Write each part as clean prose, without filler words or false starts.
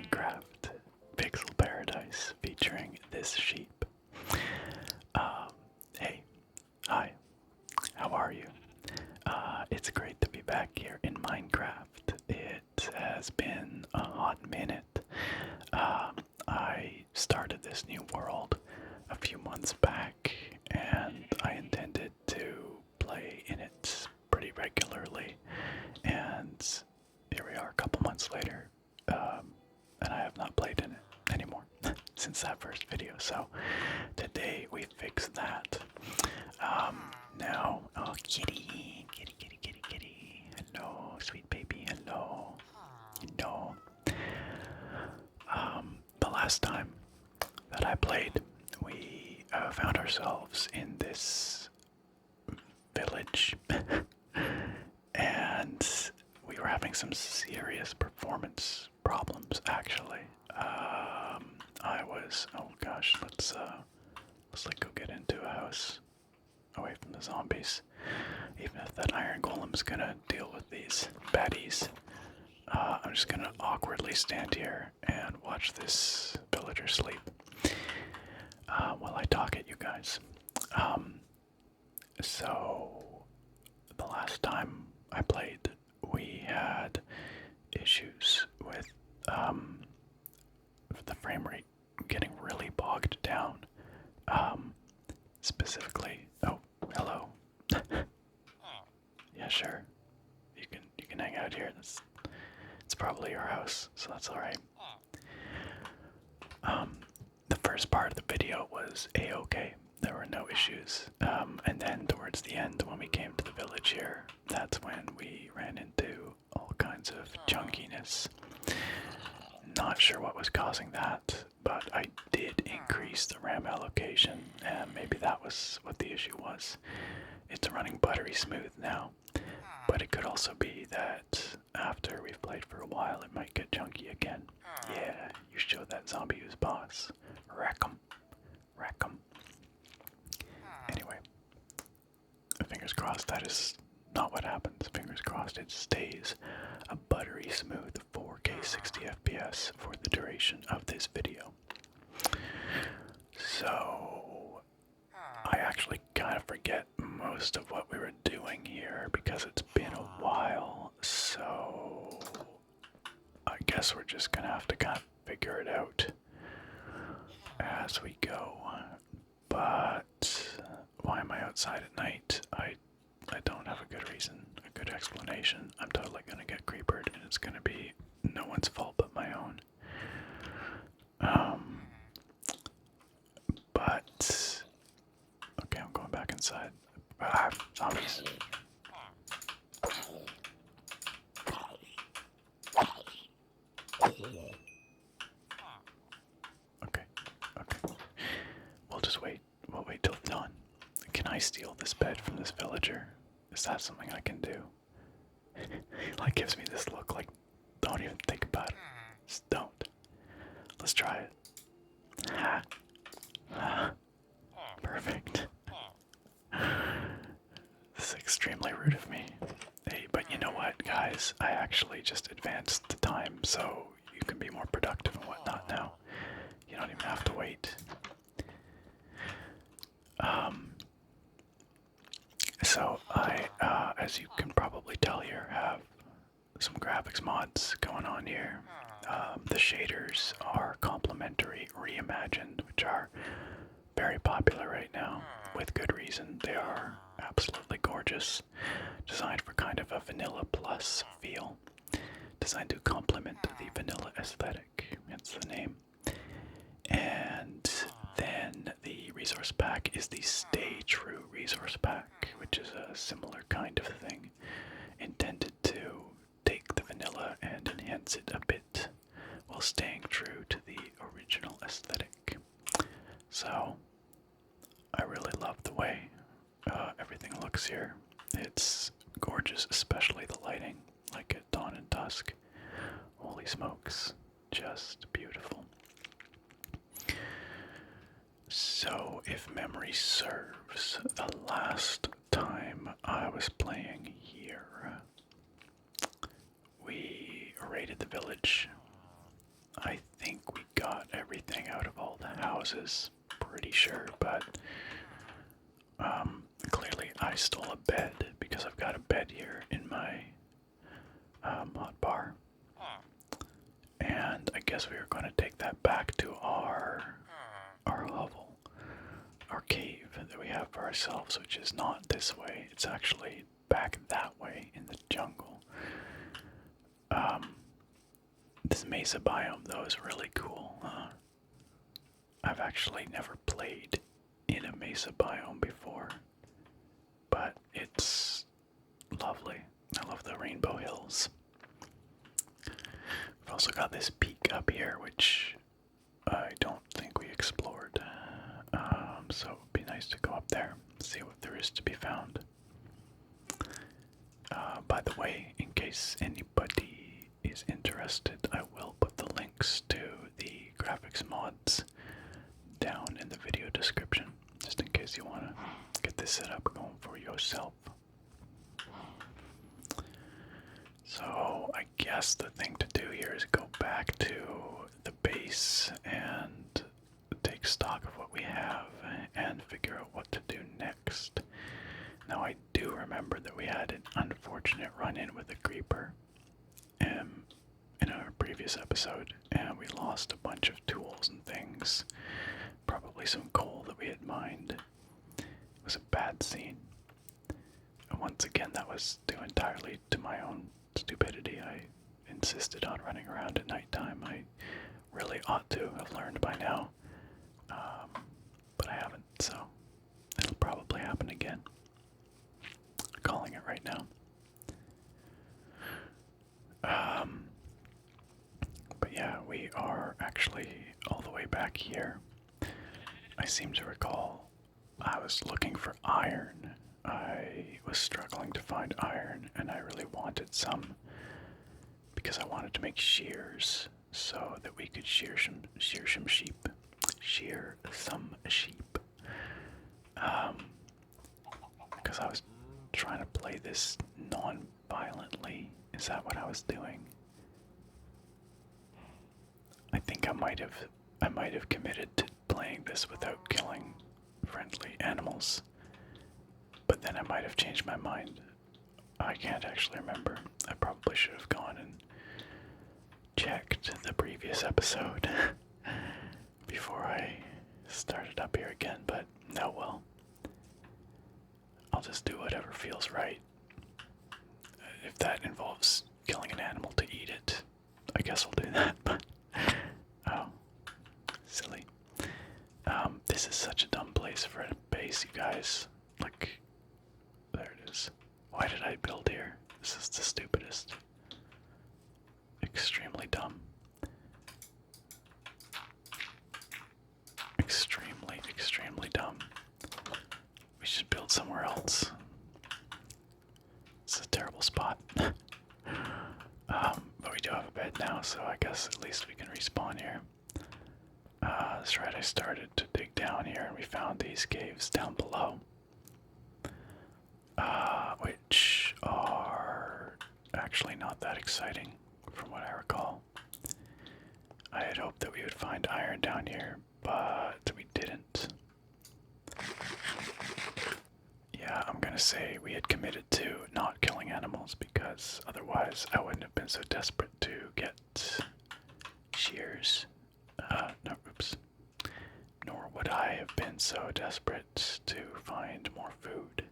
Minecraft Pixel Paradise featuring this sheep. Hey, hi, how are you? It's great to be back here in Minecraft. It has been a hot minute. I started this new world a few months back, and I intended to play in it pretty regularly. And here we are a couple months later, and I have not played in it anymore since that first video. So today we fix that. Now, oh kitty, kitty, kitty, kitty, kitty. Hello, sweet baby. Hello. Hello. The last time that I played, we found ourselves in this village, and we were having some serious performance problems. Actually, oh gosh, let's like go get into a house away from the zombies. Even if that iron golem's gonna deal with these baddies, I'm just gonna awkwardly stand here and watch this villager sleep while I talk at you guys. So the last time I played, we had issues with the frame rate getting really bogged down. Specifically, oh, hello. Yeah, sure. You can hang out here. It's probably your house, so that's all right. The first part of the video was a-okay. There were no issues. And then towards the end, when we came to the village here, that's when we ran into all kinds of junkiness. Not sure what was causing that, but I did increase the RAM allocation, and maybe that was what the issue was. It's running buttery smooth now, but it could also be that after we've played for a while, it might get junky again. Yeah, you showed that zombie who's boss. Wreck 'em. Wreck 'em. Anyway, fingers crossed that is not what happens. Fingers crossed it stays a buttery smooth 4K 60 FPS for the duration of this video. So, I actually kind of forget most of what we were doing here because it's been a while. So, I guess we're just gonna have to kind of figure it out as we go. But why am I outside at night? I don't have a good reason, a good explanation. I'm totally gonna get creepered, and it's gonna be no one's fault but my own. But okay, I'm going back inside. Zombies. Okay, okay. We'll just wait. We'll wait till dawn. Can I steal this bed from this villager? Is that something I can do? He like gives me this look like, don't even think about it. Just don't. Let's try it. Ha. Ha. Perfect. This is extremely rude of me. Hey, but you know what, guys? I actually just advanced the time, so you can be more productive and whatnot now. You don't even have to wait. So I, as you can probably tell here, have some graphics mods going on here. The shaders are complementary reimagined, which are very popular right now, with good reason. They are absolutely gorgeous, designed for kind of a vanilla plus feel, designed to complement the vanilla aesthetic, hence the name. And then the resource pack is the Stay True resource pack, which is a similar kind of thing, intended to take the vanilla and enhance it a bit while staying true to the original aesthetic. So, I really love the way everything looks here. It's gorgeous, especially the lighting, like at dawn and dusk. Holy smokes, just beautiful. So, if memory serves, the last time I was playing here, we raided the village. I think we got everything out of all the houses. Pretty sure, but clearly I stole a bed because I've got a bed here in my hot bar. And I guess we are going to take that back to our hovel, our cave that we have for ourselves, which is not this way. It's actually back that way in the jungle. This mesa biome, though, is really cool. I've actually never played in a mesa biome before, but it's lovely. I love the rainbow hills. We've also got this peak up here, which I don't think we explored. So it would be nice to go up there and see what there is to be found. By the way, in case anybody is interested, I will put the links to the graphics mods down in the video description, just in case you want to get this set up going for yourself. So I guess the thing to do here is go back to the base and take stock of what we have and figure out what to do next. Now I do remember that we had an unfortunate run-in with a creeper in our previous episode, and we lost a bunch of tools and things, probably some coal that we had mined. It was a bad scene. And once again, that was due entirely to my own stupidity. I insisted on running around at nighttime. I really ought to have learned by now, but I haven't, so it'll probably happen again. Calling it right now. But yeah, we are actually all the way back here. I seem to recall I was looking for iron. I was struggling to find iron, and I really wanted some because I wanted to make shears so that we could shear some sheep. Shear some sheep. Because I was trying to play this non-violently. Is that what I was doing? I think I might have committed to playing this without killing friendly animals. But then I might have changed my mind. I can't actually remember. I probably should have gone and checked the previous episode before I started up here again, but no, well. I'll just do whatever feels right. If that involves killing an animal to eat it, I guess I'll do that, but oh, silly. This is such a dumb place for a base, you guys. Like, there it is. Why did I build here? This is the stupidest. Extremely dumb. Extremely dumb. We should build somewhere else. It's a terrible spot. But we do have a bed now, so I guess at least we can respawn here. That's right, I started to dig down here and we found these caves down below. Which are actually not that exciting from what I recall. I had hoped that we would find iron down here, but we didn't. Yeah, I'm gonna say we had committed to not killing animals because otherwise I wouldn't have been so desperate to get shears. Nor would I have been so desperate to find more food.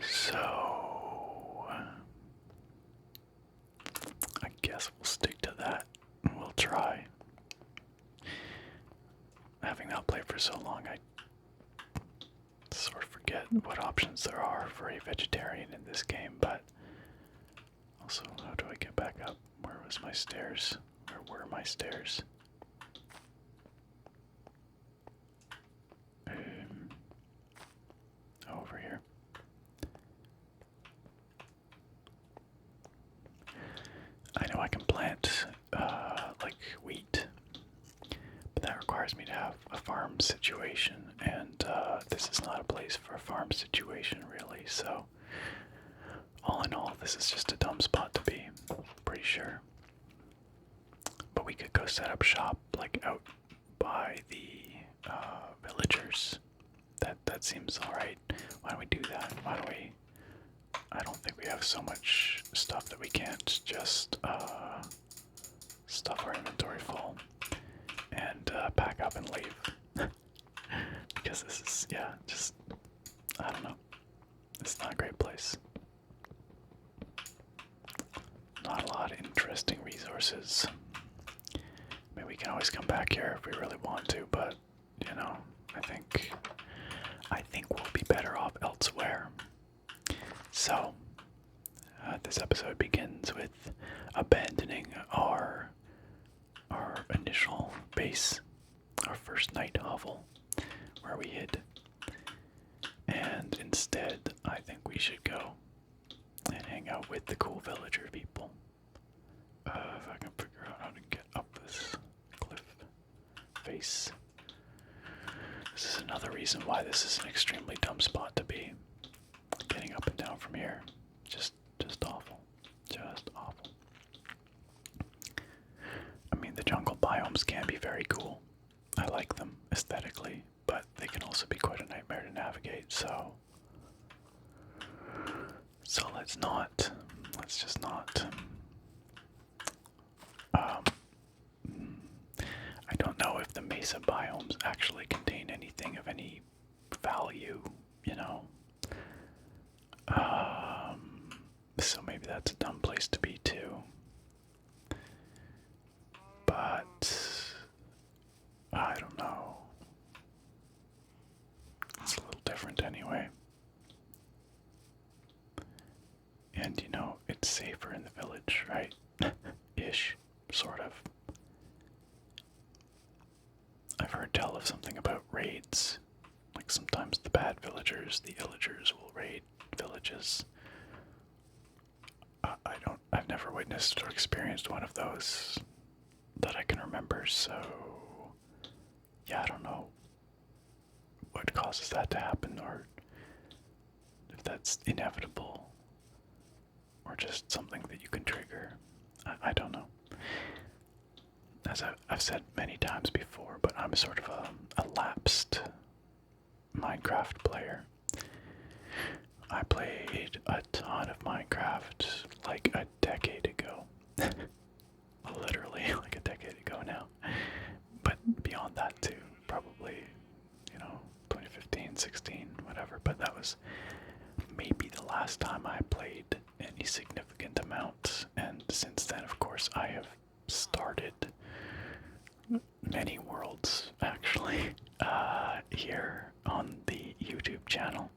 So I guess we'll stick to that. We'll try. Having not played for so long, I sort of forget what options there are for a vegetarian in this game, but also, how do I get back up? Where was my stairs? Where were my stairs? Over here. I know I can plant like wheat, but that requires me to have a farm situation, and this is not a place for a farm situation really, so all in all this is just a dumb spot to be, pretty sure. But go set up shop like out by the villagers. That seems alright. Why don't we do that? Why don't we? I don't think we have so much stuff that we can't just stuff our inventory full and pack up and leave. Because this is, yeah, just, I don't know. It's not a great place. Not a lot of interesting resources. I mean, we can always come back here if we really want to, but, you know, I think we'll be better off elsewhere. So, this episode begins with abandoning our initial base, our first night hovel, where we hid. And instead, I think we should go and hang out with the cool villager people. If I can figure out how to get up this cliff face. This is another reason why this is an extremely dumb spot to be. Getting up and down from here, just awful. Just awful. I mean, the jungle biomes can be very cool. I like them aesthetically, but they can also be quite a nightmare to navigate, so let's just not. I don't know if the mesa biomes actually contain anything of any value, you know. So maybe that's a dumb place to be too. But I don't know. It's a little different anyway. And you know, it's safer in the village, right? Ish, sort of. I've heard tell of something about raids. Like sometimes the bad villagers, the illagers, will raid villages. I've never witnessed or experienced one of those that I can remember, so yeah, I don't know what causes that to happen, or if that's inevitable, or just something that you can trigger. I don't know. As I've said many times before, but I'm sort of a lapsed Minecraft player. I played a ton of Minecraft like a decade ago. Literally like a decade ago now. But beyond that too, probably, 2015, 16, whatever. But that was maybe the last time I played any significant amount. And since then, of course, I have started many worlds, actually, here on the YouTube channel.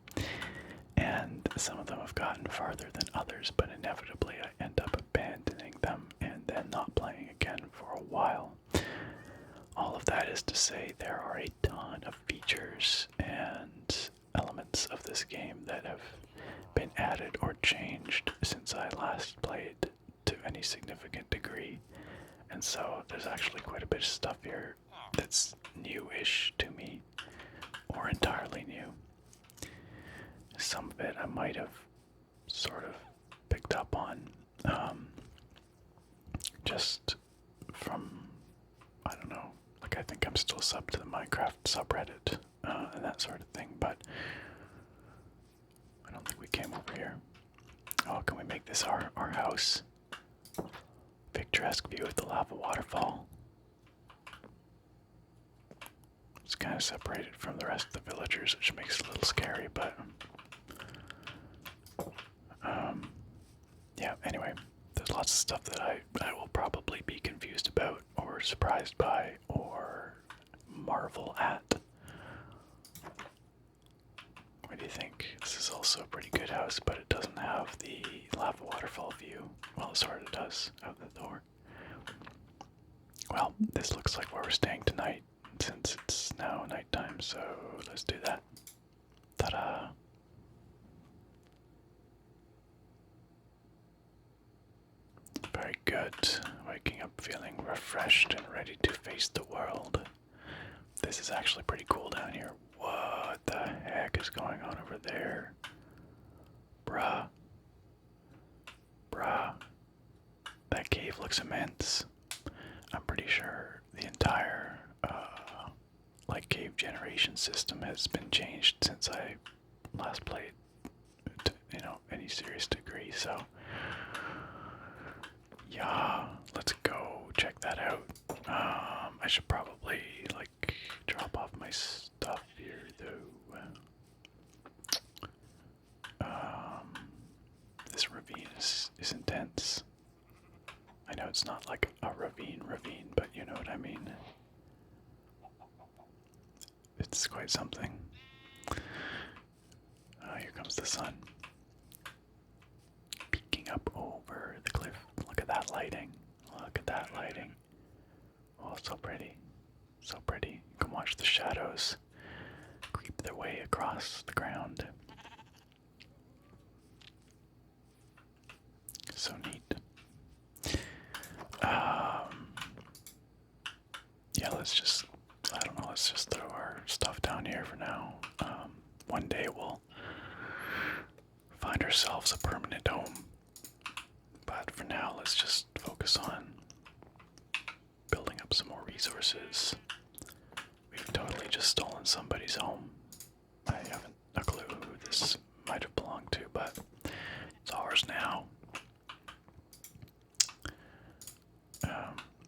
And some of them have gotten farther than others, but inevitably I end up abandoning them and then not playing again for a while. All of that is to say, there are a ton of features and elements of this game that have been added or changed since I last played to any significant degree. And so there's actually quite a bit of stuff here that's new-ish to me, or entirely new. Some of it I might have sort of picked up on, just from, I don't know, like I think I'm still sub to the Minecraft subreddit, and that sort of thing, but I don't think we came over here. Oh, can we make this our house? Picturesque view of the lava waterfall. It's kind of separated from the rest of the villagers, which makes it a little scary, but yeah, anyway, there's lots of stuff that I will probably be confused about, or surprised by, or marvel at. What do you think? This is also a pretty good house, but it doesn't have the lava waterfall view. Well, it sort of does, out the door. Well, this looks like where we're staying tonight, since it's now nighttime, so let's do that. Ta-da! Very good. Waking up feeling refreshed and ready to face the world. This is actually pretty cool down here. What the heck is going on over there? Bruh. Bruh. That cave looks immense. I'm pretty sure the entire like cave generation system has been changed since I last played to, any serious degree. So yeah, let's go check that out. I should probably like drop off my stuff here though. This ravine is intense. I know it's not like a ravine, but you know what I mean. It's quite something. Here comes the sun. Peeking up over the cliff. Look at that lighting. Look at that lighting. Oh, so pretty. So pretty. You can watch the shadows creep their way across the ground. So neat. Yeah, let's just throw our stuff down here for now. One day we'll find ourselves a permanent home. But for now, let's just focus on building up some more resources. We've totally just stolen somebody's home. I haven't a clue who this might have belonged to, but it's ours now.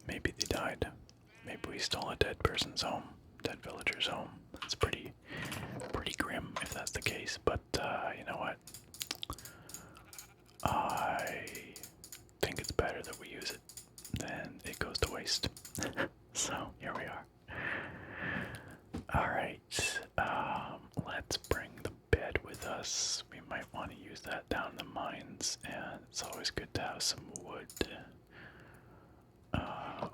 Maybe they died. Maybe we stole a dead person's home, dead villager's home. That's pretty grim if that's the case. But you know what? I think it's better that we use it than it goes to waste. So here we are. All right. Let's bring the bed with us. We might want to use that down in the mines, and it's always good to have some wood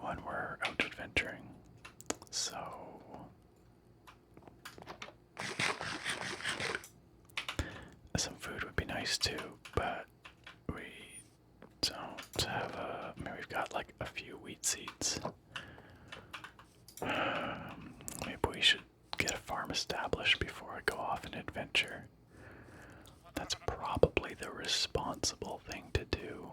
when we're out adventuring. So some food would be nice too, but we don't have I mean, we've got like a few wheat seeds. Maybe we should get a farm established before I go off an adventure. That's probably the responsible thing to do.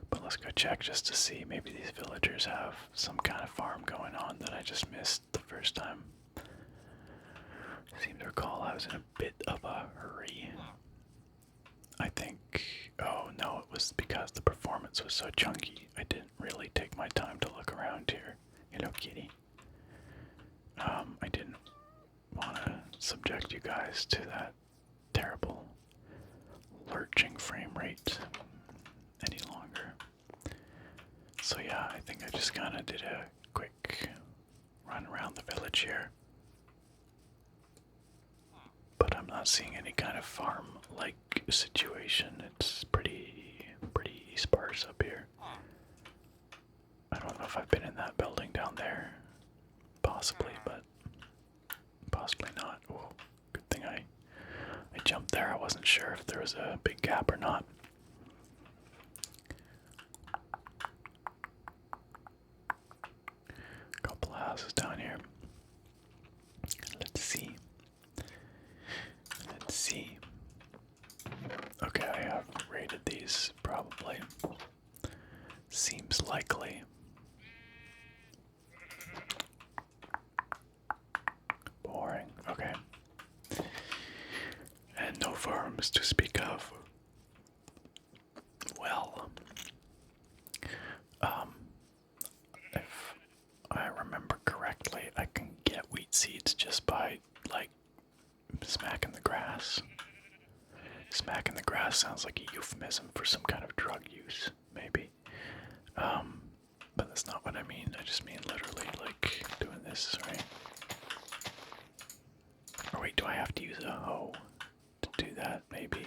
But let's go check just to see. Maybe these villagers have some kind of farm going on that I just missed the first time. I seem to recall I was in a bit of a hurry. I think, oh no, it was because the performance was so chunky. I didn't really take my time to look around here. Hello, kitty. I didn't want to subject you guys to that terrible lurching frame rate any longer. So yeah, I think I just kind of did a quick run around the village here. But I'm not seeing any kind of farm-like situation. It's pretty sparse up here. I don't know if I've been in that building down there. Possibly, but possibly not. Oh, good thing I jumped there. I wasn't sure if there was a big gap or not. Couple of houses down here. Let's see. Okay, I have rated these probably. Seems likely. Boring. Okay. And no farms to speak of. Well, if I remember correctly, I can get wheat seeds just by, like, smacking the grass. Smacking the grass sounds like a euphemism for some kind of drug use, maybe. But that's not what I mean. I just mean literally, like, doing this, right? Or wait, do I have to use a hoe to do that, maybe?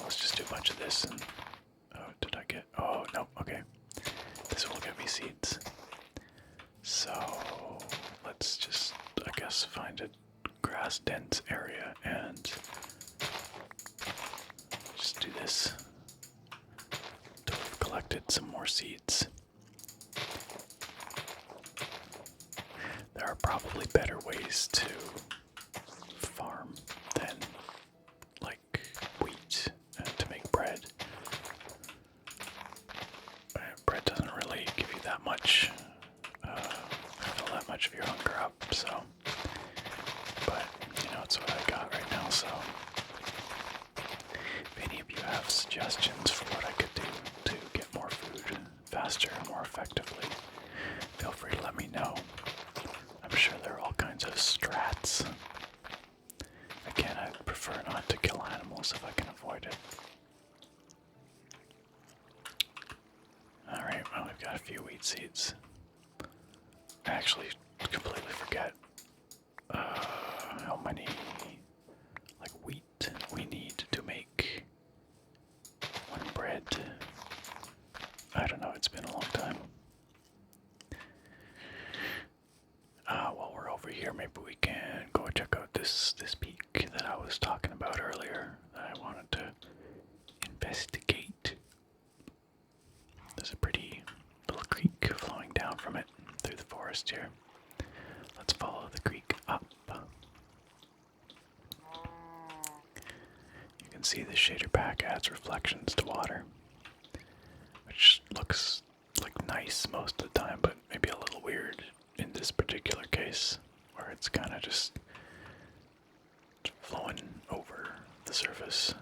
Let's just do a bunch of this and... Oh, did I get... Oh, no, okay. This will get me seeds. So, let's just, I guess, find a grass-dense area and just do this until we've collected some more seeds. There are probably better ways to farm than, like, wheat to make bread. effectively, feel free to let me know. I'm sure there are all kinds of strats. Again, I prefer not to kill animals if I can avoid it. Alright, well, we've got a few wheat seeds. I actually completely forget how many wheat we need to make one bread. I don't know, it's been a long time. While we're over here, maybe we can go check out this peak that I was talking about earlier that I wanted to investigate. There's a pretty little creek flowing down from it through the forest here. Let's follow the creek up. You can see the shader pack adds reflections to water, which looks like nice most of the time, but maybe a little weird in this particular case, where it's kind of just flowing over the surface.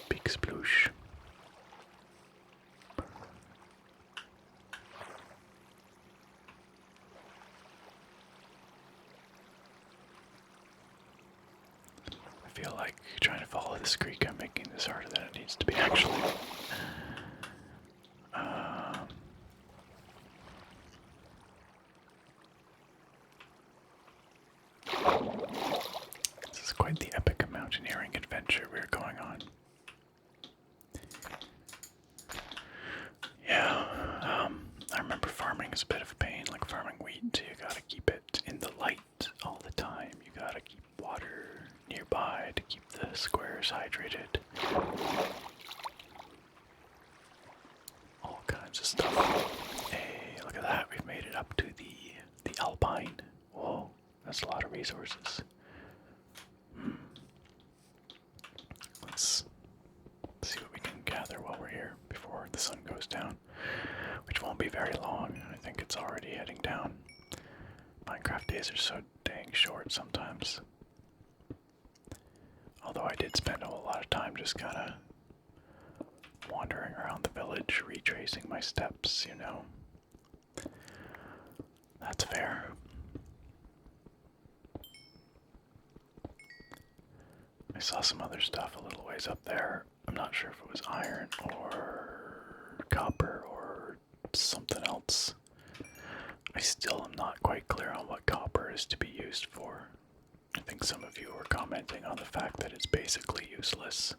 Big sploosh. I feel like trying to follow this creek, I'm making this harder than it needs to be, actually. This is quite the epic mountaineering adventure we're going on. Yeah, I remember farming is a bit of a pain, like farming wheat. You gotta keep it in the light all the time. You gotta keep water nearby to keep the squares hydrated. All kinds of stuff. Hey, look at that. We've made it up to the Alpine. Whoa, that's a lot of resources. Let's see what we can gather while we're here before the sun goes down, which won't be very long. I think it's already heading down. Minecraft days are so dang short sometimes. Although I did spend a whole lot of time just kind of wandering around the village, retracing my steps, you know. That's fair. I saw some other stuff a little ways up there. I'm not sure if it was iron or copper or something else. I still am not quite clear on what copper is to be used for. I think some of you were commenting on the fact that it's basically useless.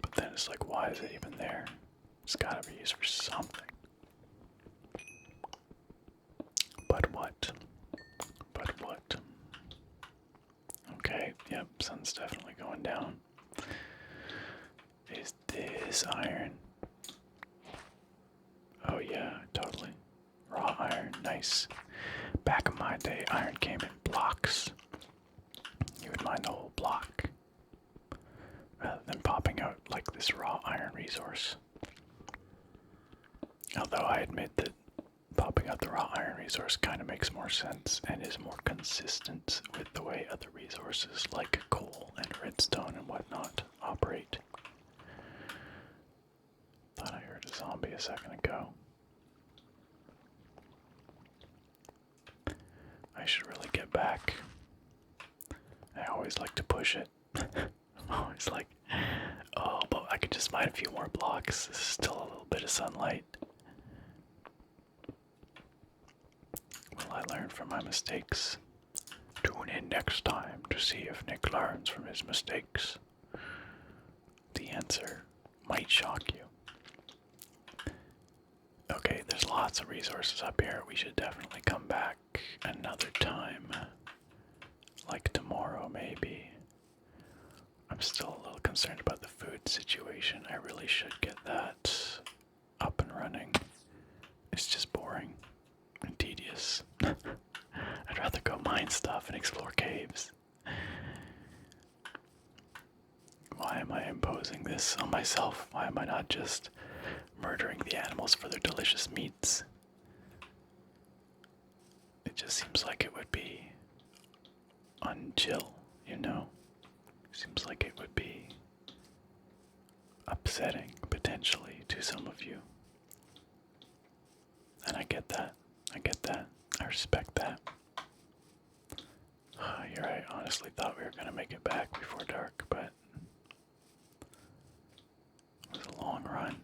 But then it's like, why is it even there? It's gotta be used for something. But what? But what? Okay, yep, sun's definitely going down. Is this iron? Oh yeah, totally. Raw iron, nice. Back in my day, iron came in blocks. You would mine the whole block, rather than popping out like this raw iron resource. Although I admit that popping out the raw iron resource kind of makes more sense and is more consistent with the way other resources like coal and redstone and whatnot operate. Thought I heard a zombie a second ago. I should really get back. I always like to push it. I'm always like, oh, but I could just mine a few more blocks. This is still a little bit of sunlight. Will I learn from my mistakes? Tune in next time to see if Nick learns from his mistakes. The answer might shock you. Okay, there's lots of resources up here. We should definitely come back another time. Like tomorrow, maybe. I'm still a little concerned about the food situation. I really should get that up and running. It's just boring and tedious. I'd rather go mine stuff and explore caves. Why am I imposing this on myself? Why am I not just murdering the animals for their delicious meats? It just seems like it would be unchill, you know? Seems like it would be upsetting, potentially, to some of you. And I get that. I get that. I respect that. You're right. Honestly, thought we were gonna make it back before dark, but it was a long run.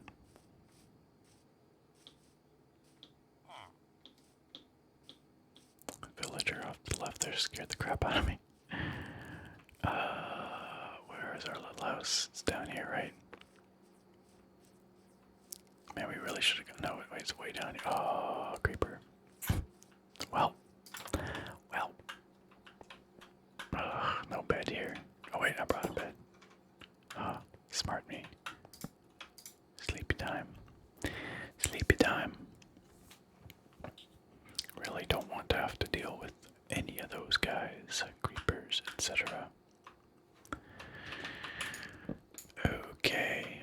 Villager off to the left there scared the crap out of me. Where is our little house? It's down here, right? Man, we really should have gone. No, wait, it's way down here. Oh, creeper. Well. No bed here. Oh, wait, I brought a bed. Smart me. Sleepy time. Sleepy time. Really don't want to have to deal with any of those guys, creepers, etc. Okay.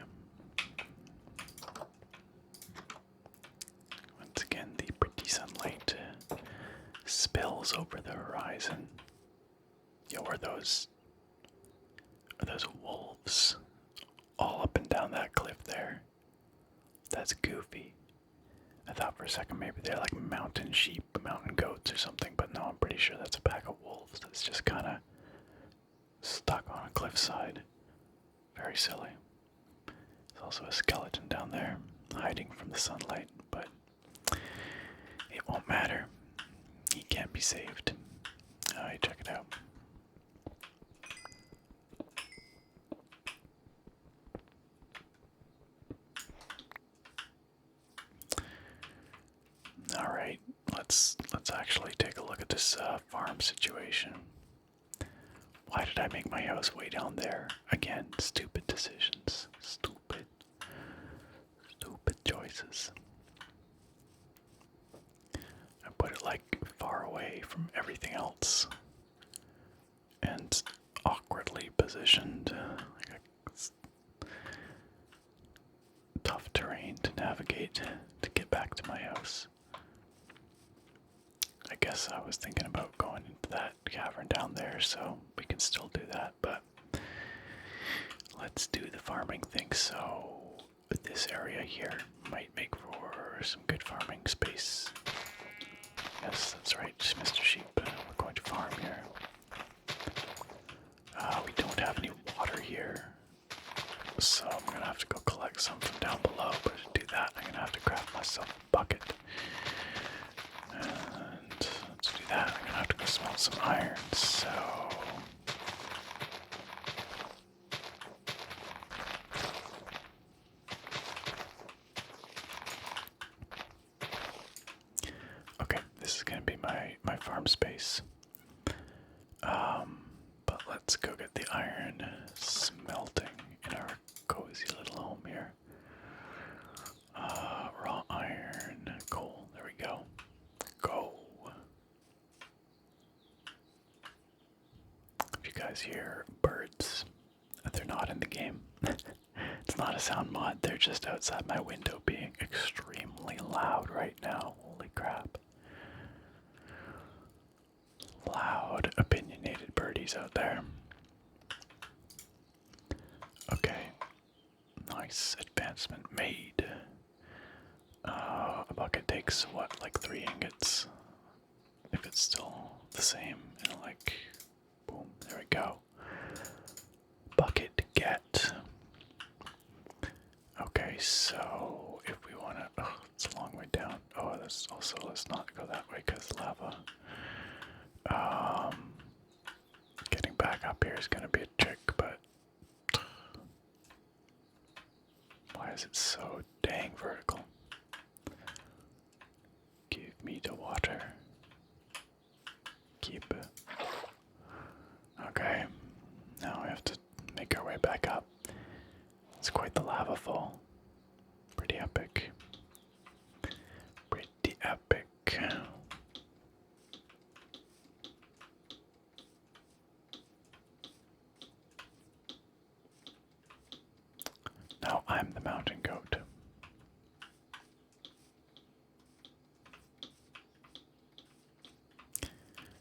Once again, the pretty sunlight spills over the horizon. Yo, are those wolves all up and down that cliff there? That's goofy. I thought for a second maybe they're like mountain sheep, mountain goats or something, but no, I'm pretty sure that's a pack of wolves that's just kind of stuck on a cliffside. Very silly. There's also a skeleton down there, hiding from the sunlight, but it won't matter. He can't be saved. Alright, check it out. Alright, let's actually take a look at this farm situation. Why did I make my house way down there? Again, stupid decisions. Stupid choices. I put it like far away from everything else. And awkwardly positioned. Tough terrain to navigate to get back to my house. I guess I was thinking about going into that cavern down there, so we can still do that, but let's do the farming thing. So this area here might make for some good farming space. Yes, that's right, Mr. Sheep. We're going to farm here. We don't have any water here, so I'm gonna have to go collect some from down below, but to do that, I'm gonna have to craft myself a bucket. And let's do that. I'm gonna have to go smelt some iron, so okay, this is gonna be my farm space. But let's go get the iron smelting in our cozy little home here. Raw iron, coal, there we go. Go. If you guys hear birds, they're not in the game. It's not a sound mod, they're just outside my window being extremely loud right now. Holy crap. Loud, opinionated birdies out there. Okay. Nice advancement made. A bucket takes what, like 3 ingots? If it's still the same, and like, boom, there we go. Bucket get. Okay, so if we wanna, oh, it's a long way down. Oh, that's also, let's not go that way because lava. Getting back up here is gonna be a trick, but why is it so dang vertical? Give me the water. Keep it. Okay, now we have to make our way back up. It's quite the lava fall. Pretty epic. Pretty epic. Now I'm the mountain goat.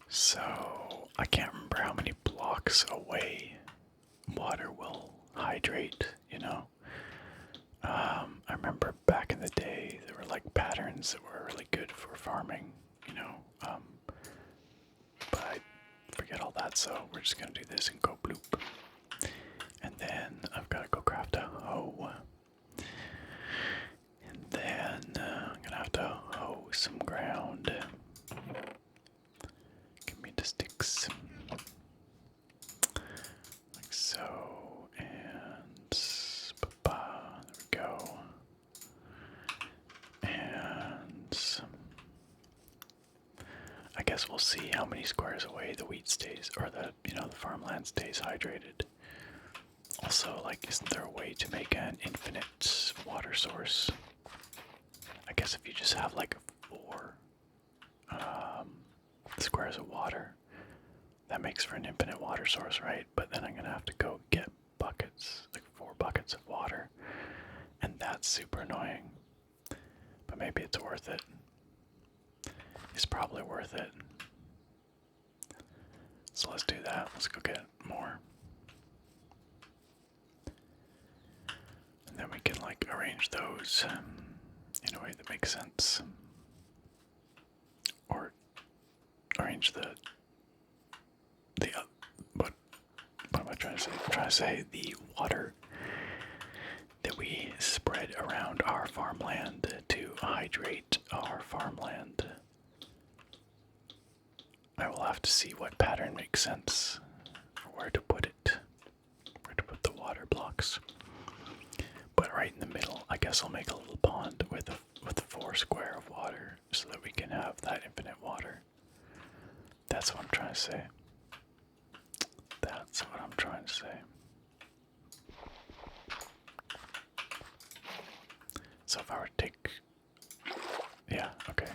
So I can't remember how many blocks away water will hydrate, you know? I remember back in the day there were like patterns that were really good for farming, you know. But I forget all that, so we're just gonna do this and go bloop. And then I've gotta go craft a hoe. And then I'm gonna have to hoe some ground. Give me the sticks. Like so. And there we go. And I guess we'll see how many squares away the wheat stays, or the farmland stays hydrated. Also, like, isn't there a way to make an infinite water source? I guess if you just have like 4 squares of water, that makes for an infinite water source, right? But then I'm gonna have to go get buckets, like 4 buckets of water, and that's super annoying. But maybe it's worth it. It's probably worth it. So let's do that. Let's go get more. And then we can like arrange those in a way that makes sense. Or arrange what am I trying to say? I'm trying to say the water that we spread around our farmland to hydrate our farmland. I will have to see what pattern makes sense for where to put it, where to put the water blocks. But right in the middle, I guess I'll make a little pond with 4 square of water so that we can have that infinite water. That's what I'm trying to say. That's what I'm trying to say. So if I were to take... Yeah, okay.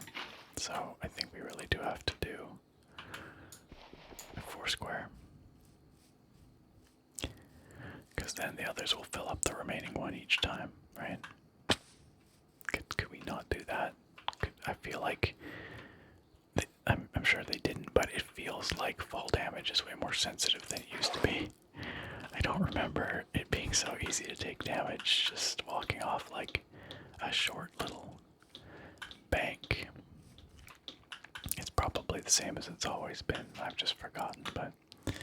So I think we really do have to do 4 square. Because then the others will fill up the remaining one each time, right? Could we not do that? I feel like... I'm sure they didn't, but it feels like fall damage is way more sensitive than it used to be. I don't remember it being so easy to take damage just walking off like a short little bank. It's probably the same as it's always been. I've just forgotten, but it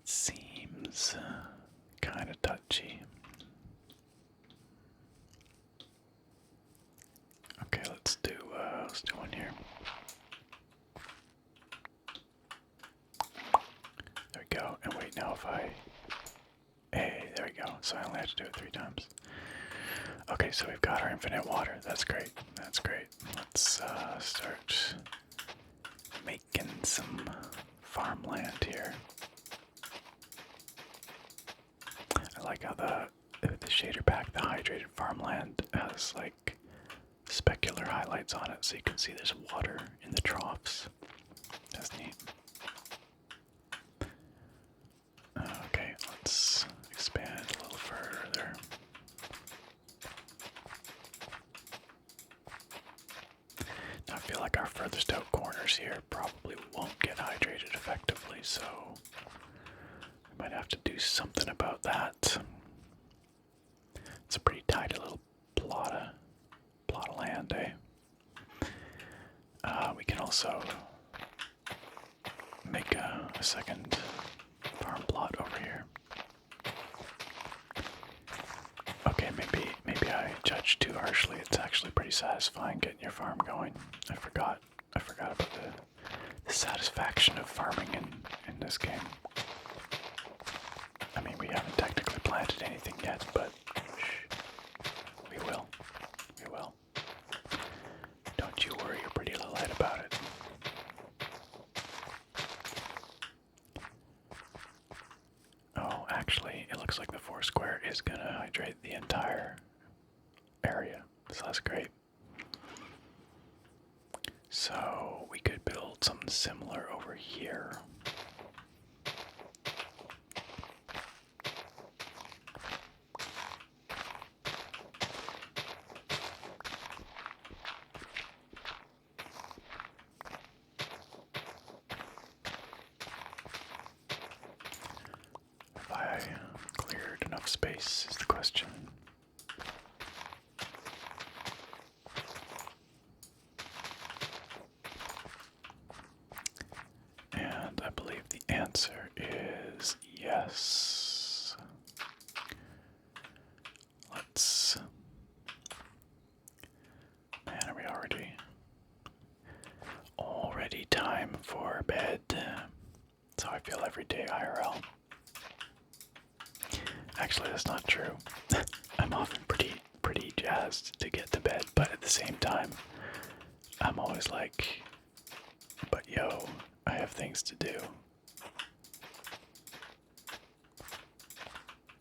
seems kind of touchy. Okay, let's do one here. There we go. And wait, now if I... Hey, there we go. So I only have to do it 3 times. Okay, so we've got our infinite water. That's great. That's great. Let's start making some farmland here. I like how the shader pack, the hydrated farmland, has like specular highlights on it, so you can see there's water in the troughs. That's neat. Okay, let's expand a little further. Now I feel like our furthest out corners here probably won't get hydrated effectively, so we might have to do something about that. It's a pretty tidy little plot of land, eh? We can also make a second farm plot over here. Okay, maybe I judged too harshly. It's actually pretty satisfying getting your farm going. I forgot about the satisfaction of farming in this game. I mean, we haven't technically planted anything yet, but we will. We will. Don't you worry your pretty little head about it. Oh, actually, it looks like the 4 square is gonna hydrate the entire area, so that's great. So we could build something similar over here. If I cleared enough space is the answer is yes. Let's... Man, are we already time for bed? That's how I feel every day, IRL. Actually, that's not true. I'm often pretty jazzed to get to bed, but at the same time, I'm always like, but yo, I have things to do.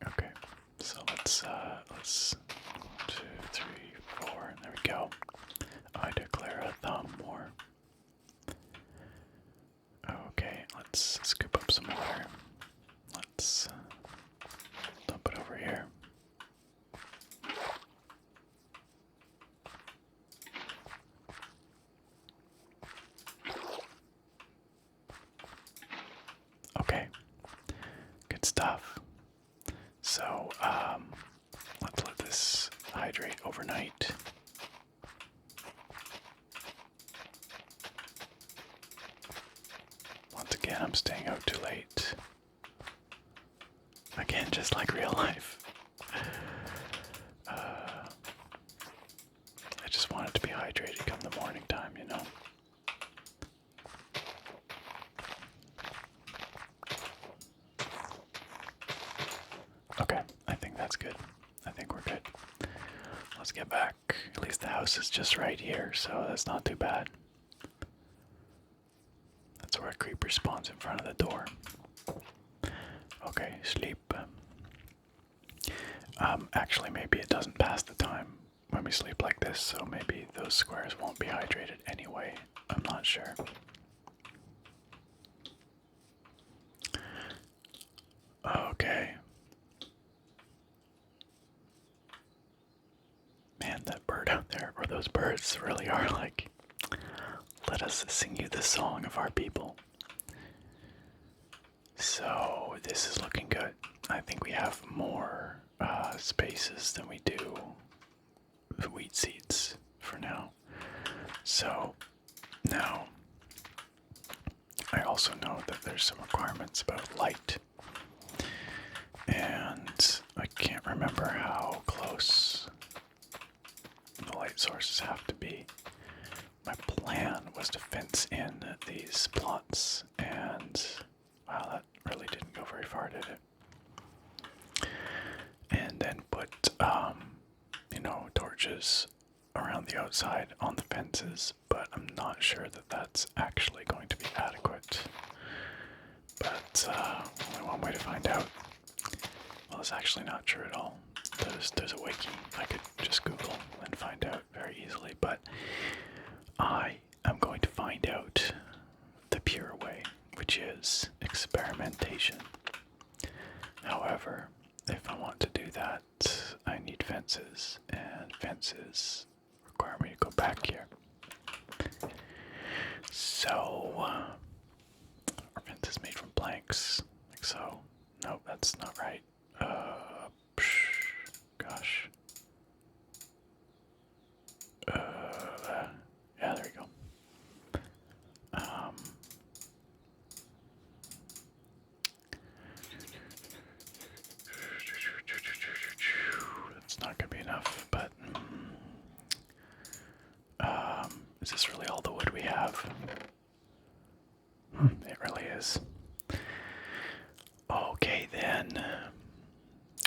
Okay, so let's 1, 2, 3, 4, there we go. I declare a thumb war. Okay, let's scoop up some water. Let's dump it over here. Okay, good stuff. So, let's let this hydrate overnight. Once again, I'm staying out too late. Again, just like real life. I just wanted to be hydrated come the morning time, you know? Okay, I think that's good. I think we're good. Let's get back. At least the house is just right here, so that's not too bad. That's where a creeper spawns in front of the door. Okay, sleep. Actually, maybe it doesn't pass the time when we sleep like this, so maybe those squares won't be hydrated anyway. I'm not sure. Okay. Man, that bird out there, or those birds, really are like, let us sing you the song of our people. So, this is looking good. I think we have more spaces than we do wheat seeds for now. So, now, I also know that there's some requirements about light. And I can't remember how close the light sources have to be. My plan was to fence in these plots, and wow, that really didn't go very far, did it? And then put, torches around the outside on the fences, but I'm not sure that that's actually going to be adequate. But only one way to find out. Well, it's actually not true at all. There's a wiki I could just Google and find out very easily, but I am going to find out the pure way, which is experimentation. However, if I want to do that, I need fences, and fences require me to go back here. So, our fence is made from planks, like so. Nope, that's not right. Gosh. Yeah, there we go. That's not gonna be enough, but is this really all the wood we have? It really is. Okay, then.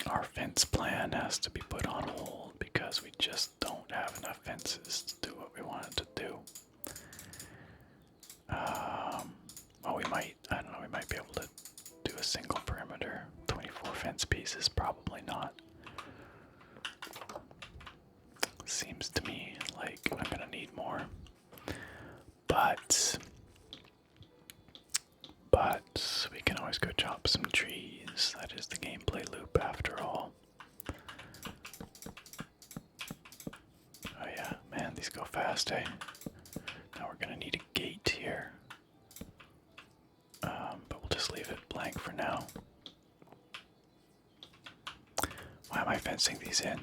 Our fence plan has to be put on hold because we just don't have enough fences to do what we wanted to do. Well, we might be able to do a single perimeter. 24 fence pieces, probably not. Seems to me like I'm gonna need more. But we can always go chop some trees. That is the gameplay loop after all. Oh yeah, man, these go fast, eh? Now we're gonna need a gate here. But we'll just leave it blank for now. Why am I fencing these in?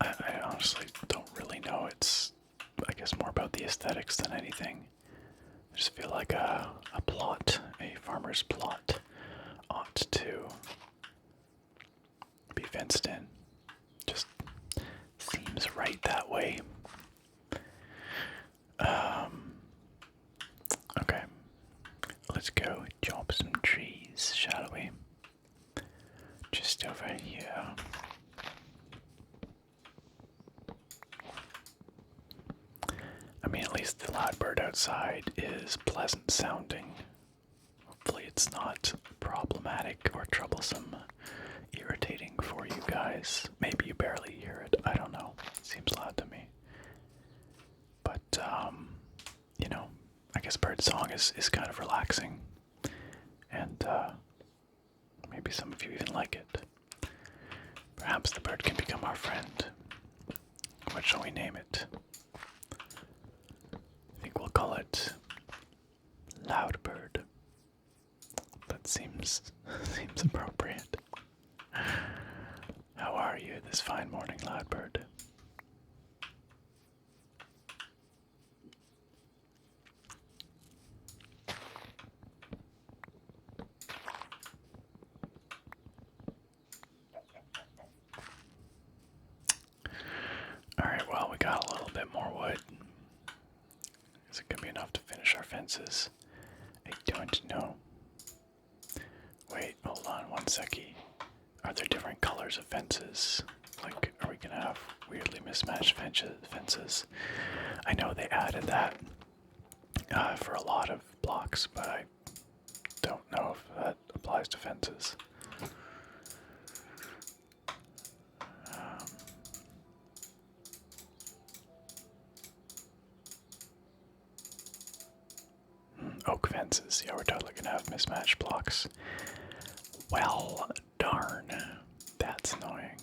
I honestly don't really know. It's, I guess, more about the aesthetics than anything. I just feel like a plot, a farmer's plot, ought to be fenced in. Just seems right that way. Okay. Let's go chop some trees, shall we? Just over here. I mean, at least the loud bird outside is pleasant sounding. Hopefully it's not problematic or troublesome, irritating for you guys. Maybe you barely hear it. I don't know. It seems loud to me. But, you know, I guess bird song is kind of relaxing. And maybe some of you even like it. Perhaps the bird can become our friend. What shall we name it? I think we'll call it Loudbird. That seems appropriate. How are you this fine morning, Loudbird? Alright, well, we got a little bit more wood. Is it gonna be enough to finish our fences? I don't know. Wait, hold on one seckie. Are there different colors of fences? Like, are we gonna have weirdly mismatched fences? I know they added that for a lot of blocks, but I don't know if that applies to fences. Oak fences. Yeah, we're totally gonna have mismatched blocks. Well, darn. That's annoying.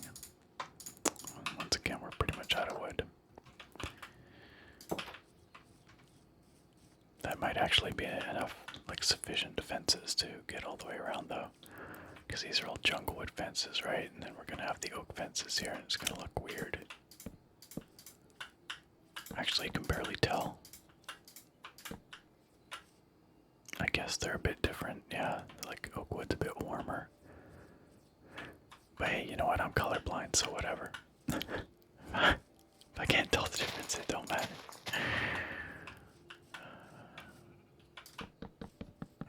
Once again, we're pretty much out of wood. That might actually be enough, like sufficient defenses to get all the way around though. Because these are all junglewood fences, right? And then we're gonna have the oak fences here and it's gonna look weird. Actually, you can barely tell. I guess they're a bit different, yeah. Like oak wood's a bit warmer. But hey, you know what? I'm colorblind, so whatever. If I can't tell the difference, it don't matter.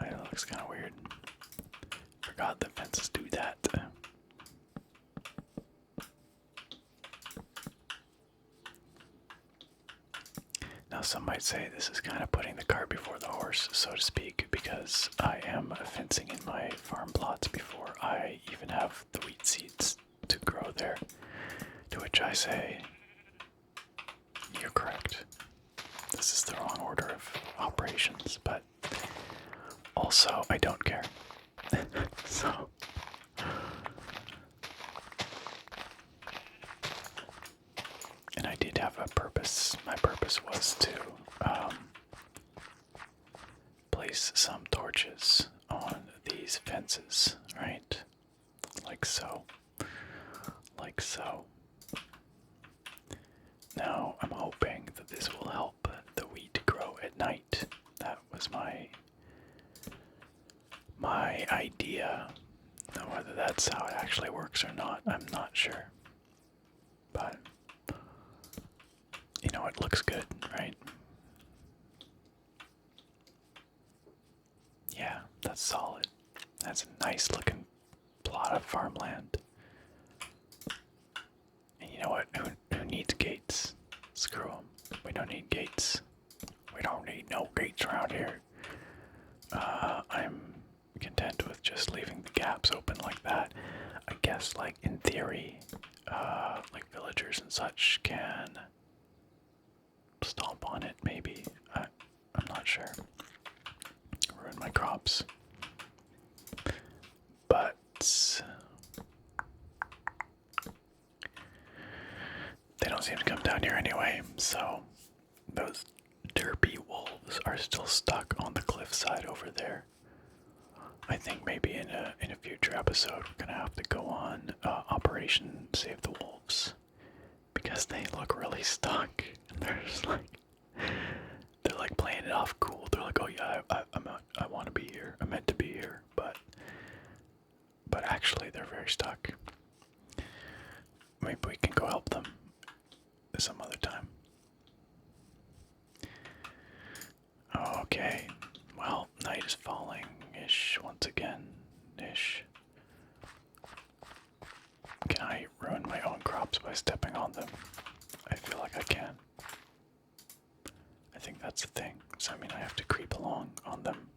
It looks kind of weird. Forgot that fences do that. Now, some might say this is kind of putting the cart before the horse, so to speak, because I am fencing in my farm plots before I even have the wheat seeds to grow there. To which I say, you're correct. This is the wrong order of operations, but also I don't care. So. And I did have a purpose. My purpose was to place some torches on these fences, right? Like so. Like so. Now, I'm hoping that this will help the wheat grow at night. That was my idea. Now, whether that's how it actually works or not, I'm not sure. But you know, it looks good, right? Yeah, that's solid. That's a nice looking plot of farmland. And you know what? Who needs gates? Screw them. We don't need gates. We don't need no gates around here. I'm content with just leaving the gaps open like that. I guess, like, in theory, like villagers and such can stomp on it, maybe. I'm not sure. Ruin my crops. But they don't seem to come down here anyway, so those derpy wolves are still stuck on the cliffside over there. I think maybe in a future episode we're gonna have to go on Operation Save the Wolves, because they look really stuck and they're just like playing it off cool. They're like, oh yeah, I want to be here. I meant to be here, but actually. They're very stuck. Maybe we can go help them some other time. Okay. Well, night is falling-ish once again-ish. Can I ruin my own crops by stepping on them? I feel like I can. I think that's the thing. So I mean I have to creep along on them.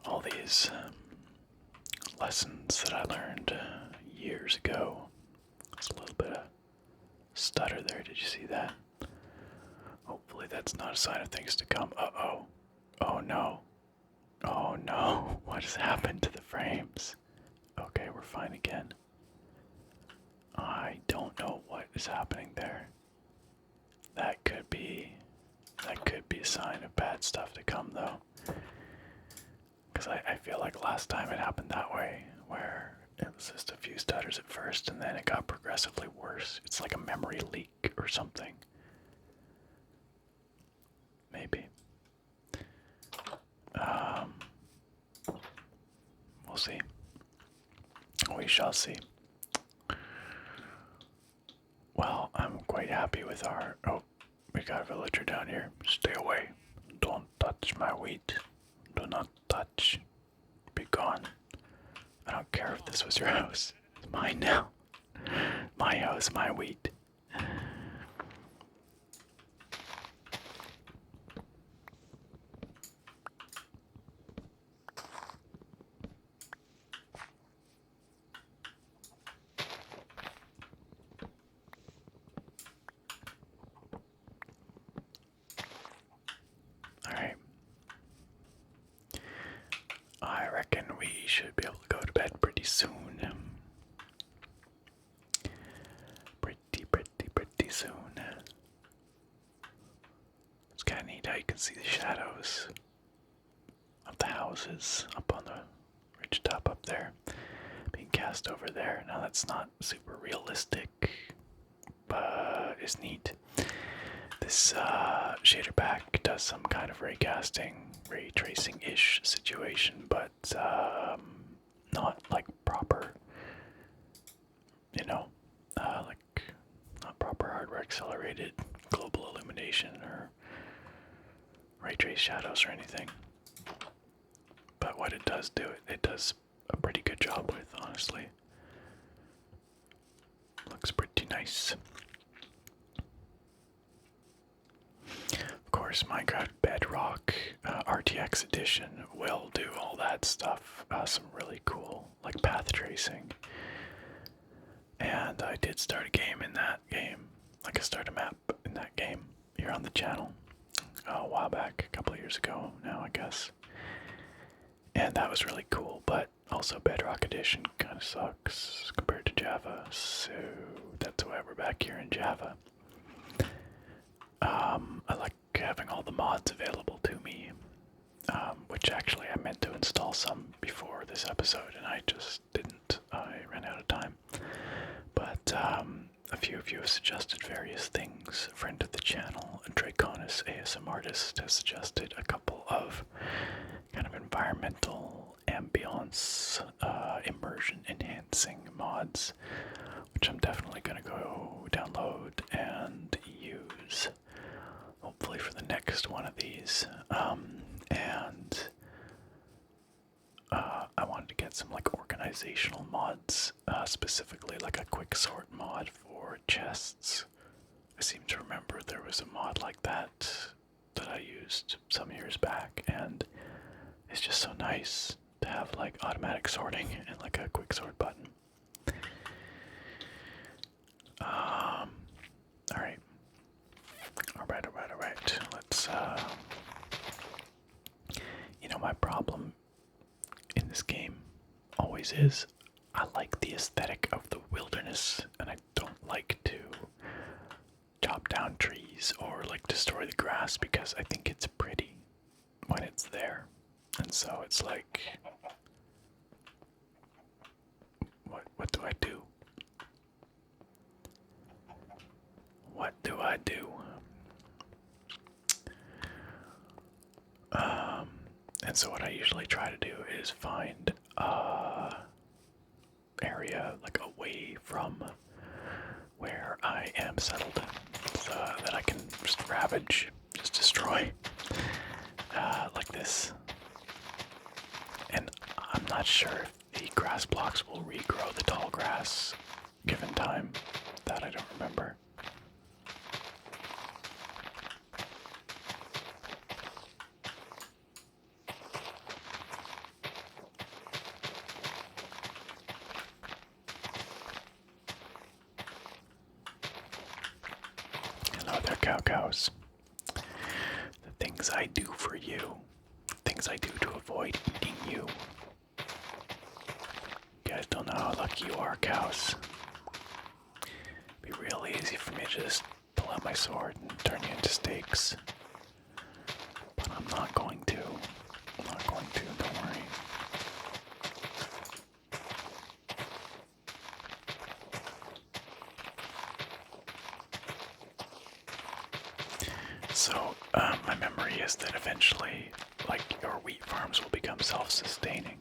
All these lessons that I learned years ago. There's a little bit of stutter there. Did you see that? Hopefully that's not a sign of things to come. Uh-oh. Oh no. Oh no. What has happened to the frames? Okay, we're fine again. I don't know what is happening there. That could be a sign of bad stuff to come though. Because I feel like last time it happened that way, where it was just a few stutters at first and then it got progressively worse. It's like a memory leak or something. Maybe. We'll see. We shall see. Well, I'm quite happy with our... Oh, we got a villager down here. Stay away. Don't touch my wheat. Do not touch. Be gone. I don't care if this was your house. It's mine now. My house, my wheat. Alright. I reckon we should be able to go to bed pretty soon. Pretty soon. It's kind of neat how you can see the shadows of the houses up on the ridge top up there being cast over there. Now that's not super realistic, but it's neat. This shader pack does some kind of ray tracing-ish situation, but not like proper, you know, like not proper hardware accelerated global illumination or ray trace shadows or anything. But what it does do, it does a pretty good job with, honestly. Looks pretty nice. Of course, Minecraft Bedrock RTX Edition will do all that stuff. Some really cool, like path tracing. And I did start a game in that game. Like I started a map in that game here on the channel a while back, a couple of years ago now, I guess. And that was really cool, but also Bedrock Edition kind of sucks compared to Java, so that's why we're back here in Java. I like having all the mods available to me, which actually I meant to install some before this episode, and I just didn't. I ran out of time. But a few of you have suggested various things. A friend of the channel, Draconis ASM Artist, has suggested a couple of kind of environmental ambience, immersion enhancing mods, which I'm definitely going to go download and use, hopefully for the next one of these. I wanted to get some like organizational mods, specifically like a quick sort mod for chests. I seem to remember there was a mod like that I used some years back, and it's just so nice to have like automatic sorting and like a quick sort button. Alright. Let's you know, my problem in this game always is I like the aesthetic of the wilderness, and I don't like to chop down trees or like destroy the grass because I think it's pretty when it's there. And so it's like, what do I do? What do I do? And so what I usually try to do is find a area like away from where I am settled, so that I can just ravage, just destroy, like this. And I'm not sure if the grass blocks will regrow the tall grass given time. That I don't remember. Hello there, cows. The things I do for you. Things I do to avoid eating you. You guys don't know how lucky you are, cows. It'd be real easy for me to just pull out my sword and turn you into steaks. But I'm not going to. I'm not going to, don't worry. So, my memory is that eventually, like, your wheat farms will become self-sustaining.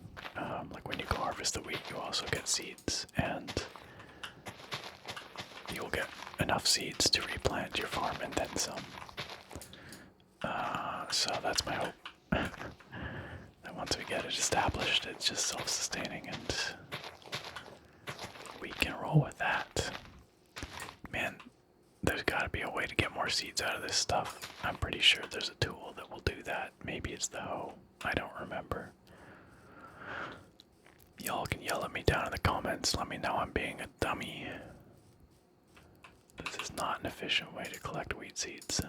Like, when you go harvest the wheat, you also get seeds, and you'll get enough seeds to replant your farm and then some. So that's my hope. That once we get it established, it's just self-sustaining, and we can roll with that. Man, there's got to be a way to get more seeds out of this stuff. I'm pretty sure there's a tool that will do that. Maybe it's the hoe. I don't remember. Y'all can yell at me down in the comments. Let me know I'm being a dummy. This is not an efficient way to collect wheat seeds.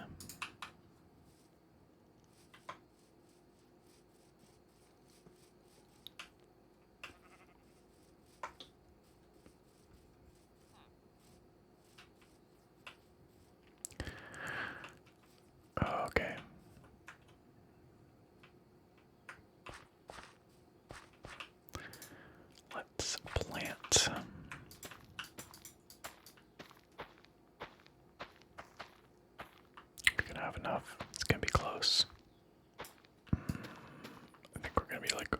Okay. Let's plant. We're gonna have enough. It's gonna be close. I think we're gonna be like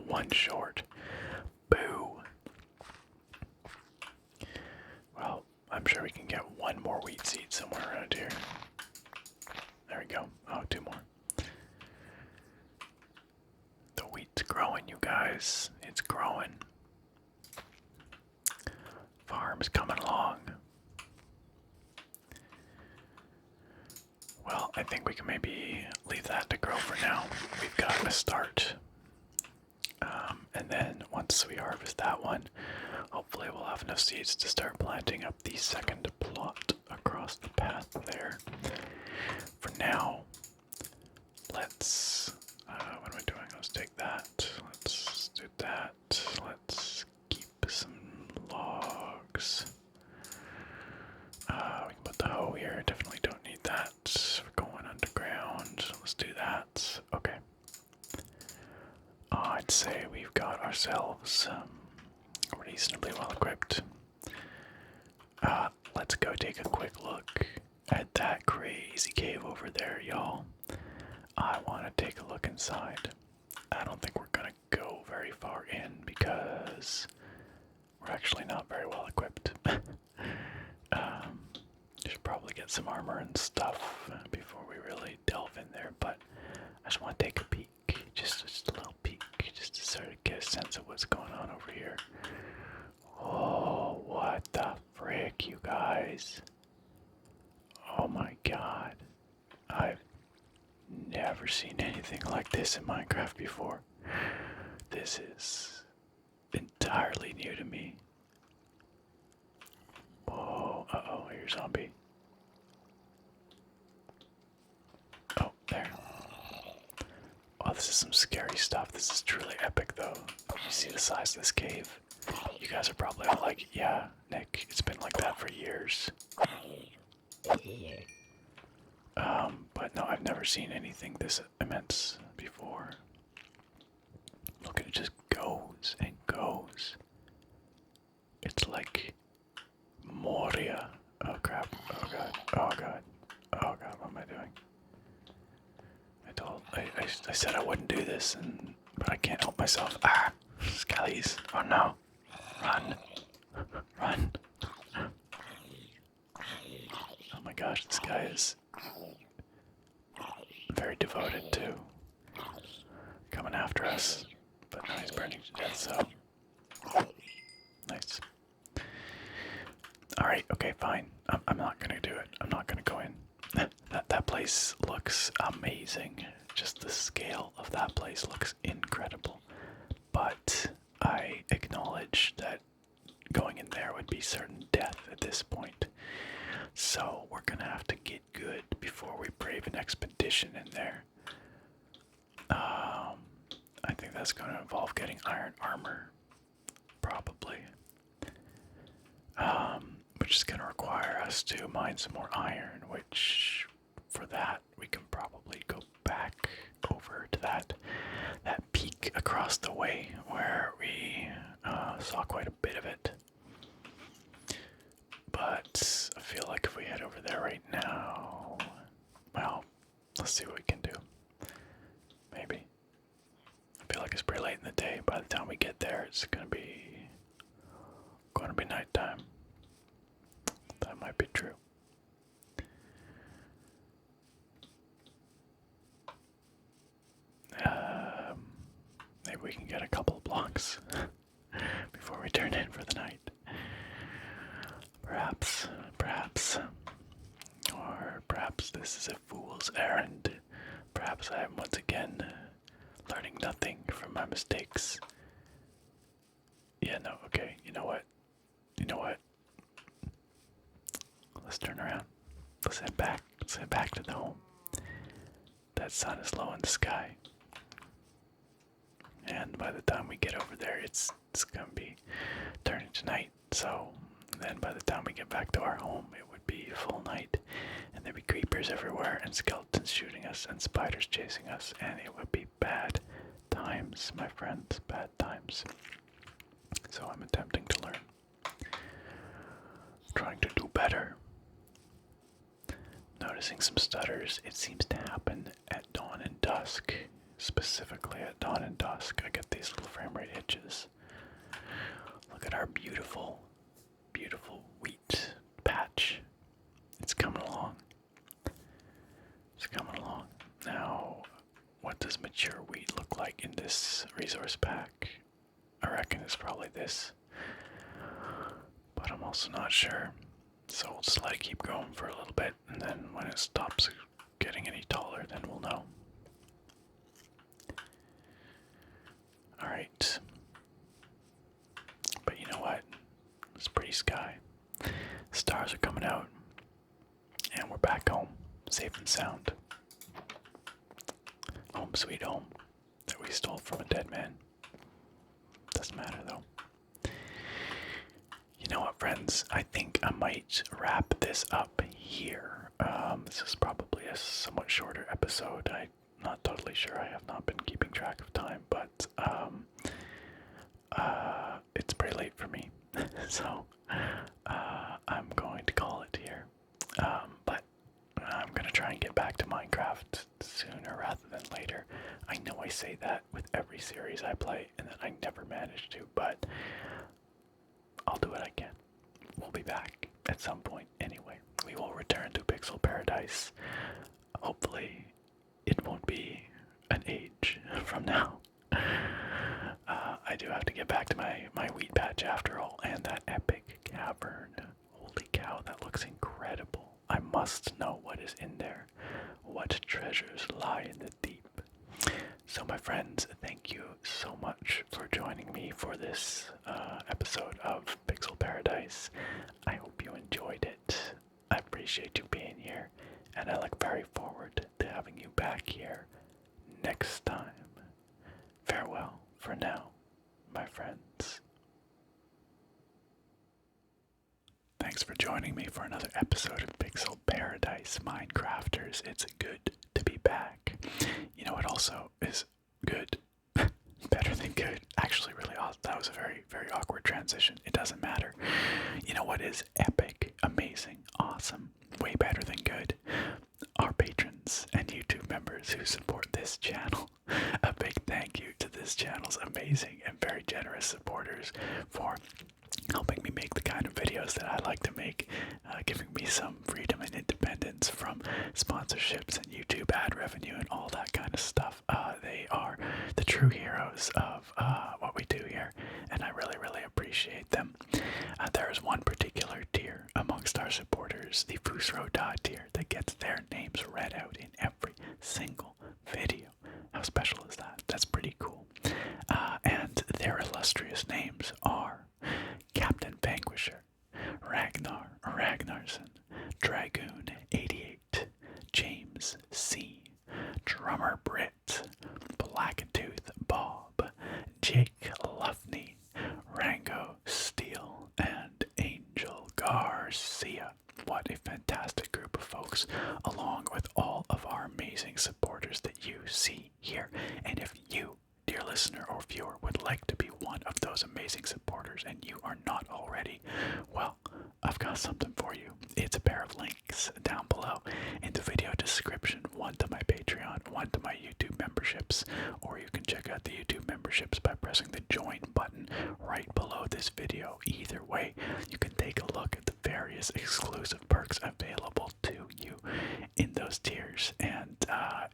one short. Boo. Well, I'm sure we can get one more wheat seed somewhere around here. There we go. Oh, two more. The wheat's growing, you guys. It's growing. Farm's coming along. Well, I think we can maybe leave that to grow for now. We've got a start. And then once we harvest that one, hopefully we'll have enough seeds to start planting up the second plot across the path there. For now, let's, what am I doing? Let's take that. Let's do that. Let's keep some logs. We can put the hoe here. Definitely don't need that. We're going underground. Let's do that. Okay. I'd say we've got ourselves reasonably well equipped. Let's go take a quick look at that crazy cave over there, y'all. I want to take a look inside. I don't think we're gonna go very far in because we're actually not very well equipped. Should probably get some armor and stuff before we really delve in there, but I just want to take a peek, just a little peek, just to sort of get a sense of what's going on over here. Oh, what the frick, you guys. Oh my god. I've never seen anything like this in Minecraft before. This is entirely new to me. Whoa, uh-oh, here's a zombie. Oh, there. Oh, this is some scary stuff. This is truly epic, though. You see the size of this cave? You guys are probably all like, yeah, Nick, it's been like that for years. But no, I've never seen anything this immense before. Look, it just goes and goes. It's like Moria. Oh crap. Oh god. Oh god. Oh god, what am I doing? I said I wouldn't do this. this, but I can't help myself. Ah, skellies! Oh no! Run! Run! Oh my gosh, this guy is very devoted to coming after us, but now he's burning to death. So nice. All right, okay, fine. I'm not gonna do it. I'm not gonna go in. That place looks amazing. Just the scale of that place looks incredible. But I acknowledge that going in there would be certain death at this point. So we're gonna have to get good before we brave an expedition in there. I think that's gonna involve getting iron armor, probably. Which is gonna require us to mine some more iron, which for that we can probably go back over to that peak across the way where we saw quite a bit of it. But I feel like if we head over there right now, well, let's see what we can do. Maybe. I feel like it's pretty late in the day. By the time we get there, it's gonna be nighttime. That might be true. Maybe we can get a couple of blocks before we turn in for the night. Perhaps. Or perhaps this is a fool's errand. Perhaps I am once again learning nothing from my mistakes. Yeah, no, okay, you know what? Let's turn around. Let's head back. Let's head back to the home. That sun is low in the sky. And by the time we get over there, it's gonna be turning to night. So then by the time we get back to our home, it would be full night. And there'd be creepers everywhere, and skeletons shooting us, and spiders chasing us, and it would be bad times, my friends, bad times. So I'm attempting to learn. Trying to do better. Noticing some stutters. It seems to happen at dawn and dusk. Specifically at dawn and dusk, I get these little frame rate hitches. Look at our beautiful, beautiful wheat patch. It's coming along. It's coming along. Now, what does mature wheat look like in this resource pack? I reckon it's probably this. But I'm also not sure. So we'll just let it keep going for a little bit, and then when it stops getting any taller, then we'll know. Alright. But you know what? It's pretty sky. Stars are coming out. And we're back home, safe and sound. Home sweet home that we stole from a dead man. Doesn't matter though. You know what, friends? I think I might wrap this up here. This is probably a somewhat shorter episode. I'm not totally sure. I have not been keeping track of time, but it's pretty late for me. So I'm going to call it here. But I'm going to try and get back to Minecraft sooner rather than later. I know I say that with every series I play, and then I never manage to, but I'll do what I can. We'll be back at some point anyway. We will return to Pixel Paradise. Hopefully, it won't be an age from now. I do have to get back to my wheat patch after all, and that epic cavern. Holy cow, that looks incredible. I must know what is in there. What treasures lie in the deep. So my friends, thank you so much for joining me for this episode of Pixel Paradise. I hope you enjoyed it. I appreciate you being here, and I look very forward to having you back here next time. Farewell for now, my friends. Thanks for joining me for another episode of Pixel Paradise, Minecrafters. It's good to be back. You know what also is good? Better than good. Actually, really awesome. That was a very, very awkward transition. It doesn't matter. You know what is epic, amazing, awesome, way better than good? Our patrons and YouTube members who support this channel. A big thank you to this channel's amazing and very generous supporters for helping me make the kind of videos that I like to make, giving me some freedom and independence from sponsorships and YouTube ad revenue and all that kind of stuff. They are the true heroes of what we do here, and I really, really appreciate them. There is one particular tier amongst our supporters, the Fusro Da tier, that gets their names read out in every single video. How special is that? That's pretty cool. And their illustrious names are Captain Vanquisher, Ragnar Ragnarsson, Dragoon 88, James C, Drummer Brit, Blacktooth Bob, Jake Luffney, Rango Steele, and Angel Garcia. What a fantastic group of folks, along with all of our amazing supporters that you see here. And if you, dear listener or viewer, would like to be one of those amazing supporters and you are not already, well, I've got something for you. It's a pair of links down below in the video description. One to my Patreon, one to my YouTube memberships, or you can check out the YouTube memberships by pressing the join button right below this video. Either way, you can take a look at the various exclusive perks available to you in those tiers. And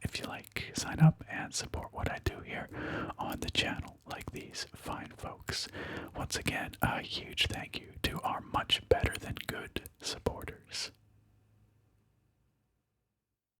if you like, sign up and support what I do here on the channel like these fine folks. Once again, a huge thank you to our much better than